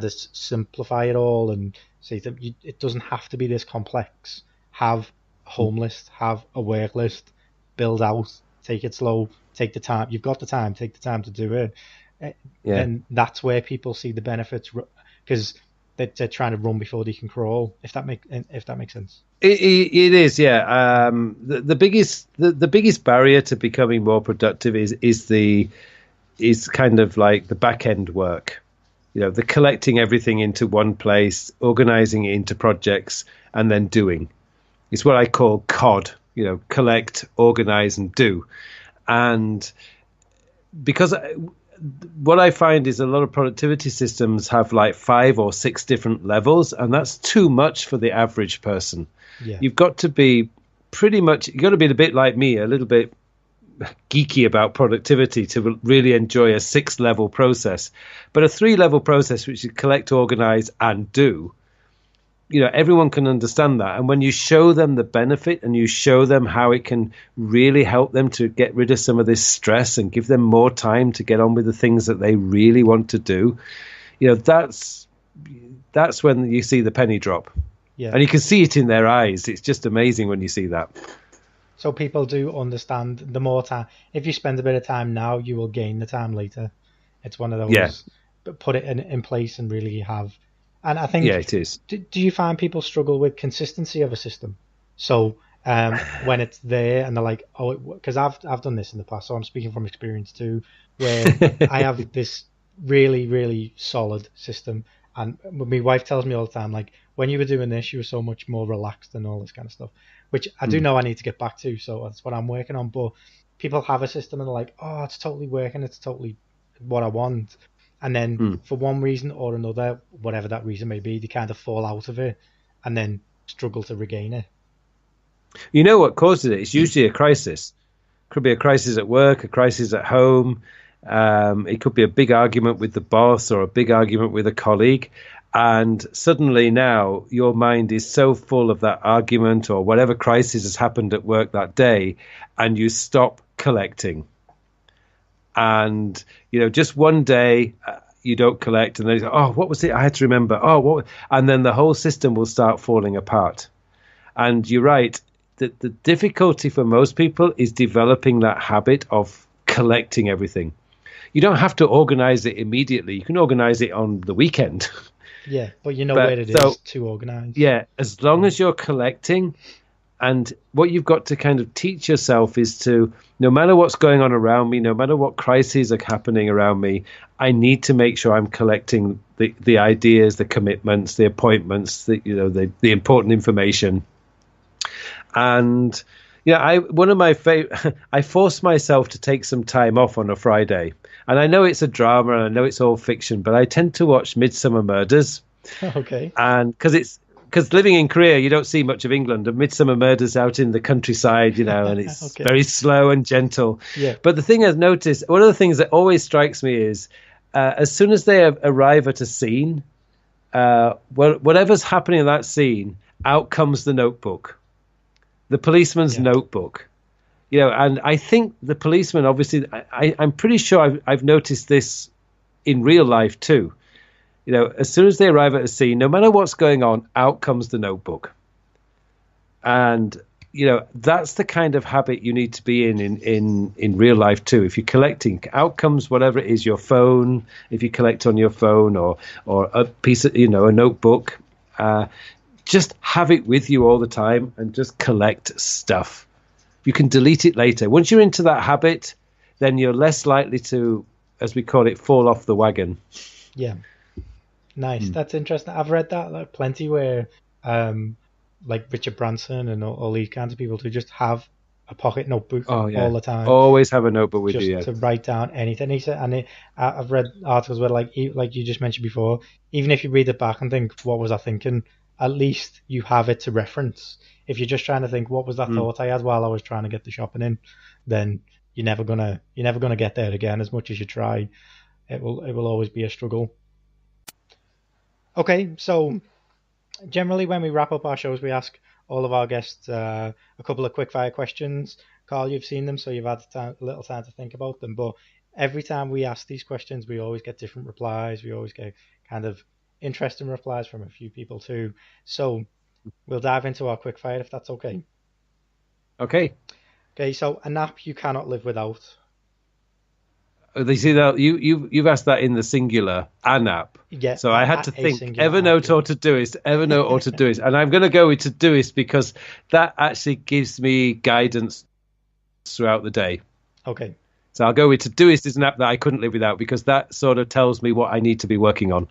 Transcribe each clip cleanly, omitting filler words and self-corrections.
kind of simplify it all and say that it doesn't have to be this complex. Have a home list, have a work list, build out, take it slow, take the time. You've got the time, take the time to do it. Then that's where people see the benefits, because they're trying to run before they can crawl. If that makes sense. It is, yeah. The biggest barrier to becoming more productive is kind of like the back end work. The collecting everything into one place, organizing it into projects, and then doing. It's what I call COD. Collect, organize, and do. And because what I find is a lot of productivity systems have like 5 or 6 different levels, and that's too much for the average person. Yeah. You've got to be a bit like me, a little bit geeky about productivity to really enjoy a 6-level process. But a 3-level process, which is collect, organize, and do, everyone can understand that. And when you show them the benefit and you show them how it can really help them to get rid of some of this stress and give them more time to get on with the things that they really want to do, that's when you see the penny drop. Yeah. And you can see it in their eyes. It's just amazing when you see that. So people do understand the more time. If you spend a bit of time now, you will gain the time later. It's one of those. Yeah. But put it in place and really have. And I think, it is. Do you find people struggle with consistency of a system? So when it's there and they're like, because I've done this in the past, so I'm speaking from experience too, where I have this really, really solid system. And my wife tells me all the time, like, when you were doing this, you were so much more relaxed and all this kind of stuff, which I do know I need to get back to. So that's what I'm working on. But people have a system and they're like, oh, it's totally working. It's totally what I want. And then for one reason or another, whatever that reason may be, they kind of fall out of it and then struggle to regain it. You know what causes it? It's usually a crisis. Could be a crisis at work, a crisis at home. It could be a big argument with the boss or a big argument with a colleague. And suddenly now your mind is so full of that argument or whatever crisis has happened at work that day, and you stop collecting. And, just one day you don't collect, and then you go, oh, what was it? I had to remember. Oh, what? And then the whole system will start falling apart. And you're right. The difficulty for most people is developing that habit of collecting everything. You don't have to organize it immediately. You can organize it on the weekend. Yeah, but where it is to organize. Yeah, as long as you're collecting. And what you've got to kind of teach yourself is to, no matter what's going on around me, no matter what crises are happening around me, I need to make sure I'm collecting the ideas, the commitments, the appointments, the important information. And I force myself to take some time off on a Friday. And I know it's a drama and I know it's all fiction, but I tend to watch Midsummer Murders. Okay. And because living in Korea, you don't see much of England, and Midsummer Murders out in the countryside, and it's okay. Very slow and gentle. Yeah. But the thing I've noticed, one of the things that always strikes me is as soon as they arrive at a scene, whatever's happening in that scene, out comes the notebook, the policeman's notebook. And I think the policeman, obviously, I'm pretty sure I've noticed this in real life too. As soon as they arrive at a scene, no matter what's going on, out comes the notebook. And, that's the kind of habit you need to be in real life too. If you're collecting, out comes whatever it is, your phone, if you collect on your phone or a piece of, a notebook, just have it with you all the time and just collect stuff. You can delete it later. Once you're into that habit, then you're less likely to, as we call it, fall off the wagon. Yeah. Nice. That's interesting. I've read that plenty where like Richard Branson and all these kinds of people to just have a pocket notebook all the time. Always have a notebook with just you. To write down anything. He said, and I've read articles where like you just mentioned before, even if you read it back and think, what was I thinking? At least you have it to reference. If you're just trying to think, what was that thought I had while I was trying to get the shopping in, then you're never gonna get there again. As much as you try, it will always be a struggle. Okay, so generally when we wrap up our shows, we ask all of our guests a couple of quick-fire questions. Carl, you've seen them, so you've had a little time to think about them. But every time we ask these questions, we always get different replies. We always get kind of interesting replies from a few people too. So we'll dive into our quick fire if that's okay. Okay. Okay, so an app you cannot live without. You see that you've asked that in the singular, an app. Yeah, So I had to a think singular Evernote app, yeah. or Evernote or Todoist, and I'm going to go with Todoist because that actually gives me guidance throughout the day. Okay. So I'll go with Todoist is an app that I couldn't live without because that sort of tells me what I need to be working on.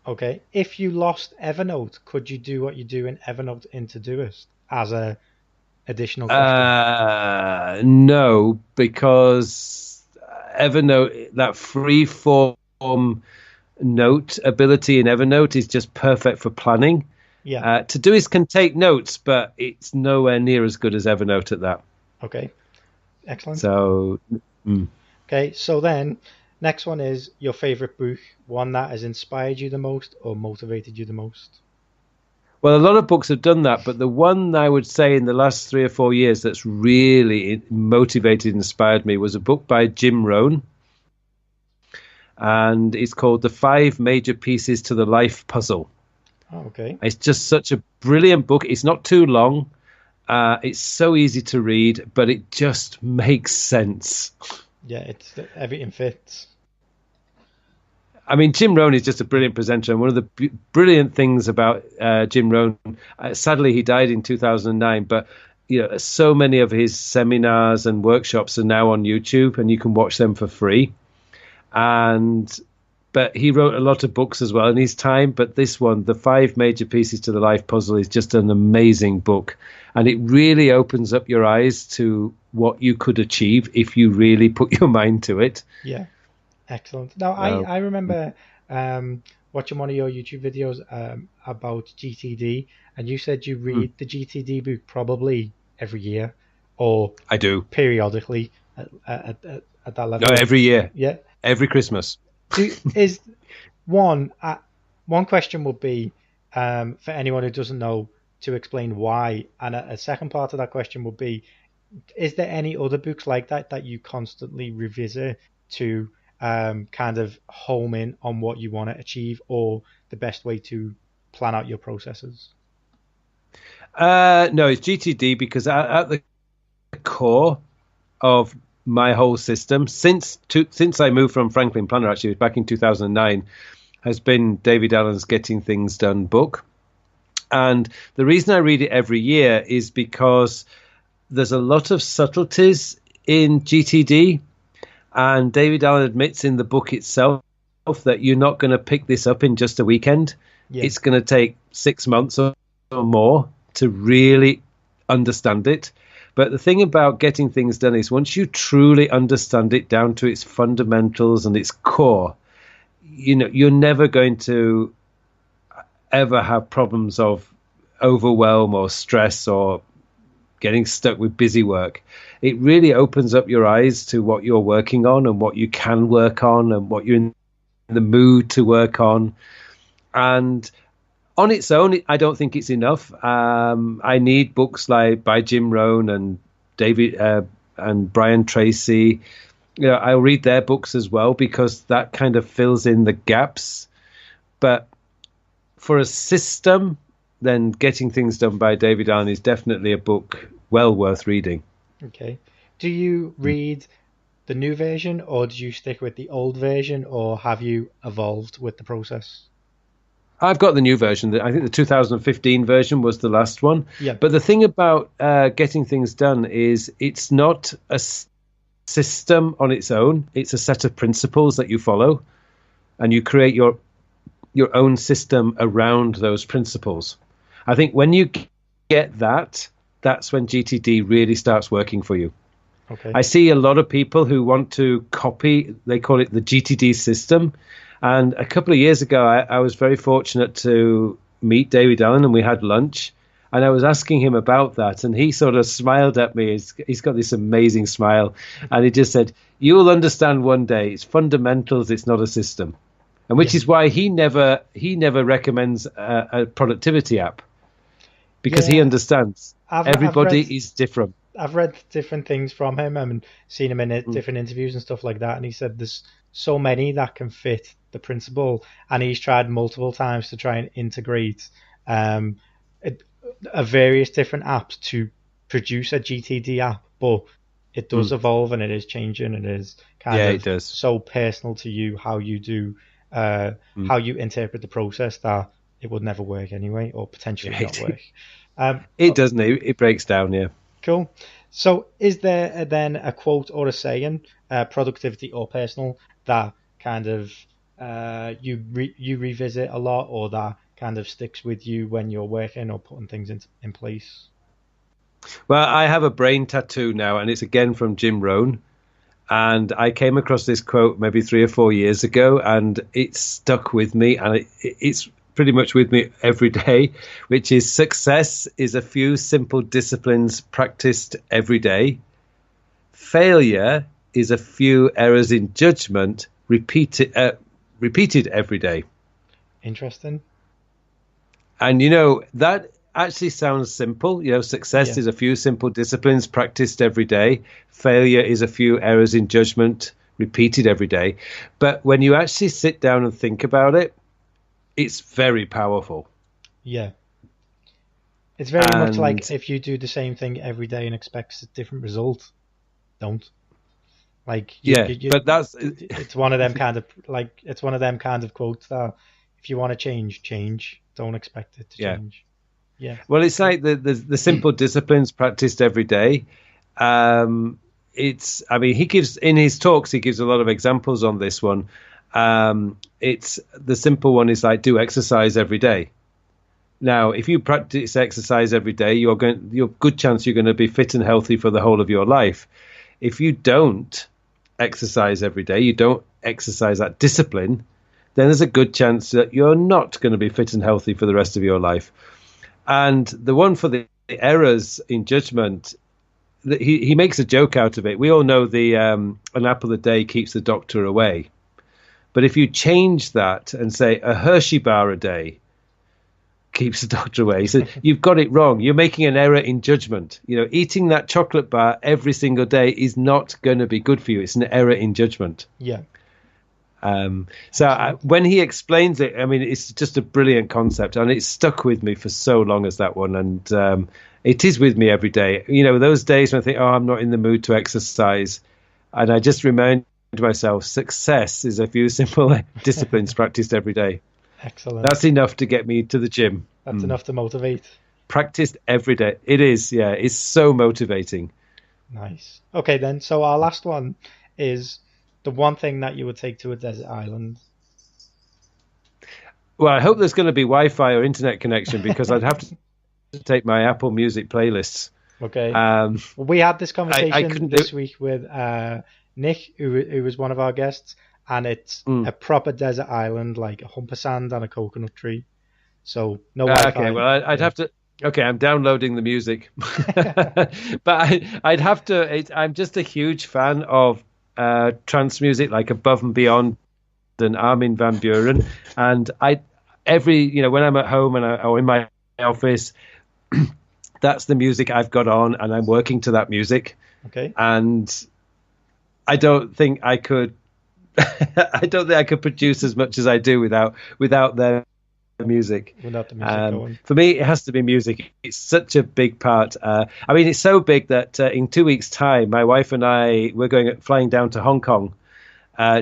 Okay. If you lost Evernote, could you do what you do in Evernote in Todoist as a additional question? No, because Evernote, that free form note ability in Evernote is just perfect for planning. Yeah. Todoist can take notes, but it's nowhere near as good as Evernote at that. Okay. Excellent. So, Okay, so then next one is your favorite book, one that has inspired you the most or motivated you the most. well, a lot of books have done that, but the one I would say in the last 3 or 4 years that's really motivated and inspired me was a book by Jim Rohn, and it's called The 5 Major Pieces to the Life Puzzle. Oh, okay. It's just such a brilliant book. It's not too long. It's so easy to read, but it just makes sense. Yeah, everything fits. I mean, Jim Rohn is just a brilliant presenter, and one of the brilliant things about Jim Rohn, sadly he died in 2009, but so many of his seminars and workshops are now on YouTube, and you can watch them for free. But he wrote a lot of books as well in his time. But this one, The 5 Major Pieces to the Life Puzzle, is just an amazing book. And it really opens up your eyes to what you could achieve if you really put your mind to it. Yeah, excellent. Now, I remember watching one of your YouTube videos about GTD, and you said you read the GTD book probably every year, or I do periodically at that level. No, every year. Yeah. Every Christmas. Is one question would be for anyone who doesn't know to explain why, and a second part of that question would be, is there any other books like that you constantly revisit to kind of home in on what you want to achieve or the best way to plan out your processes? No, it's GTD because at the core of my whole system since I moved from Franklin Planner, actually back in 2009, has been David Allen's Getting Things Done book. And the reason I read it every year is because there's a lot of subtleties in GTD, and David Allen admits in the book itself that you're not going to pick this up in just a weekend. Yeah. It's going to take 6 months or more to really understand it. But the thing about Getting Things Done is once you truly understand it down to its fundamentals and its core, you're never going to ever have problems of overwhelm or stress or getting stuck with busy work. It really opens up your eyes to what you're working on and what you can work on and what you're in the mood to work on. And on its own, I don't think it's enough. I need books like by Jim Rohn and David and Brian Tracy. I'll read their books as well because that kind of fills in the gaps. But for a system, then Getting Things Done by David Allen is definitely a book well worth reading. Okay. Do you read the new version, or do you stick with the old version, or have you evolved with the process? I've got the new version. I think the 2015 version was the last one. Yeah. But the thing about Getting Things Done is it's not a system on its own. It's a set of principles that you follow, and you create your own system around those principles. I think when you get that, that's when GTD really starts working for you. Okay. I see a lot of people who want to copy, they call it the GTD system. And a couple of years ago, I was very fortunate to meet David Allen, and we had lunch. And I was asking him about that, and he sort of smiled at me. He's got this amazing smile. And he just said, you'll understand one day. It's fundamentals. It's not a system. And which is why he never recommends a productivity app, because he understands everybody is different. I've read different things from him and seen him in different interviews and stuff like that. And he said there's so many that can fit the principle, and he's tried multiple times to try and integrate um, various different apps to produce a GTD app, but it does evolve and it is changing and it is it does. so personal to you how you do how you interpret the process that it would never work anyway, or potentially not work. It doesn't. It breaks down. Yeah. Cool. So, is there then a quote or a saying, productivity or personal, that kind of you revisit a lot, or that kind of sticks with you when you're working or putting things in place? Well, I have a brain tattoo now, and it's again from Jim Rohn. And I came across this quote maybe 3 or 4 years ago, and it stuck with me, and it's pretty much with me every day, which is: success is a few simple disciplines practiced every day. Failure is a few errors in judgment repeated every day. Interesting. And, that actually sounds simple. Success is a few simple disciplines practiced every day. Failure is a few errors in judgment repeated every day. But when you actually sit down and think about it, it's very powerful. Yeah. It's very much like if you do the same thing every day and expect a different result, don't. Like but that's it's one of them kind of quotes that if you want to change. Don't expect it to change. Yeah. Well, it's like the simple disciplines practiced every day. He gives in his talks, he gives a lot of examples on this one. It's the simple one is like do exercise every day. Now, if you practice exercise every day, you're good chance you're going to be fit and healthy for the whole of your life. If you don't exercise every day, you don't exercise that discipline, then there's a good chance that you're not going to be fit and healthy for the rest of your life. And the one for the errors in judgment, he makes a joke out of it. We all know the an apple a day keeps the doctor away. But if you change that and say a Hershey bar a day keeps the doctor away, he said, you've got it wrong. You're making an error in judgment. Eating that chocolate bar every single day is not going to be good for you. It's an error in judgment. Yeah. When he explains it, it's just a brilliant concept, and it's stuck with me for so long as that one. And it is with me every day. Those days when I think, I'm not in the mood to exercise, and I just remind myself, success is a few simple disciplines practiced every day. Excellent. That's enough to get me to the gym. That's enough to motivate. Practiced every day. It is, yeah. It's so motivating. Nice. Okay, then. So our last one is the one thing that you would take to a desert island. Well, I hope there's going to be Wi-Fi or internet connection, because I'd have to take my Apple Music playlists. Okay. We had this conversation this week with Nick, who was one of our guests, and it's a proper desert island, like a hump of sand and a coconut tree. So no Wi-Fi. Okay, well, I'd have to. Okay, I'm downloading the music, but I'd have to. I'm just a huge fan of trance music, like Above and Beyond and Armin van Buuren, and when I'm at home or in my office, that's the music I've got on, and I'm working to that music. Okay. And I don't think I could. I don't think I could produce as much as I do without the music. Without the music going. For me, it has to be music. It's such a big part. It's so big that in 2 weeks' time, my wife and I we're flying down to Hong Kong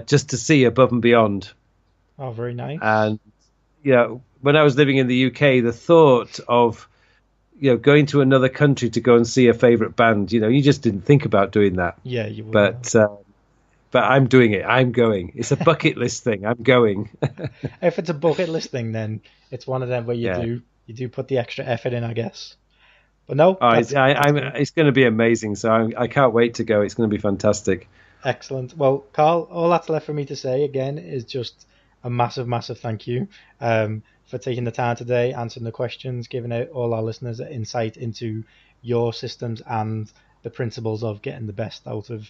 just to see Above and Beyond. Oh, very nice. And when I was living in the UK, the thought of going to another country to go and see a favorite band, you just didn't think about doing that. Yeah, you would. But I'm doing it. I'm going. It's a bucket list thing. I'm going. If it's a bucket list thing, then it's one of them where you do put the extra effort in, I guess. But no, it's going to be amazing. So I can't wait to go. It's going to be fantastic. Excellent. Well, Carl, all that's left for me to say again is just a massive, massive thank you for taking the time today, answering the questions, giving out all our listeners an insight into your systems and the principles of getting the best out of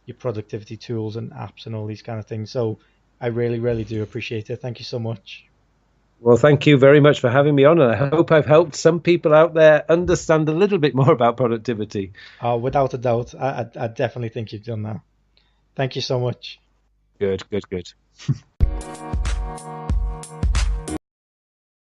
your productivity tools and apps and all these kind of things. So I really, really do appreciate it. Thank you so much. Well, thank you very much for having me on, and I hope I've helped some people out there understand a little bit more about productivity. Oh, without a doubt. I definitely think you've done that. Thank you so much. Good.